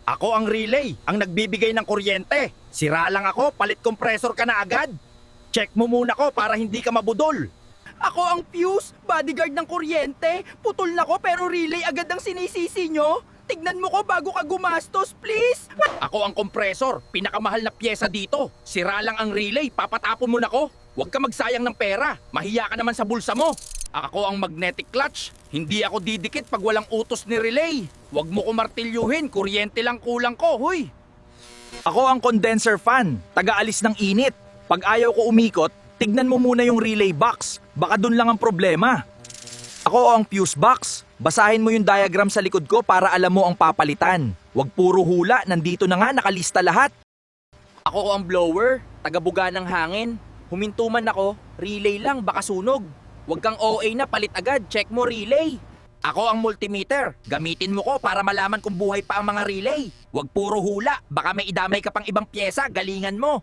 Ako ang relay, ang nagbibigay ng kuryente. Sira lang ako, palit compressor ka na agad. Check mo muna ko para hindi ka mabudol. Ako ang fuse, bodyguard ng kuryente. Putol na ko pero relay agad ang sinisisi nyo. Tignan mo ko bago ka gumastos, please. Ako ang compressor, pinakamahal na pyesa dito. Sira lang ang relay, papatapon mo na ko. Huwag ka magsayang ng pera, mahiya ka naman sa bulsa mo. Ako ang magnetic clutch, hindi ako didikit pag walang utos ni relay. Huwag mo ko martilyuhin, kuryente lang kulang ko, huy. Ako ang condenser fan, taga-alis ng init. Pag ayaw ko umikot, tignan mo muna yung relay box. Baka dun lang ang problema. Ako ang fuse box. Basahin mo yung diagram sa likod ko para alam mo ang papalitan. Huwag puro hula, nandito na nga nakalista lahat. Ako ang blower, tagabuga ng hangin. Huminto man ako, relay lang, baka sunog. Huwag kang OA na, palit agad, check mo relay. Ako ang multimeter, gamitin mo ko para malaman kung buhay pa ang mga relay. Huwag puro hula, baka may idamay ka pang ibang pyesa, galingan mo.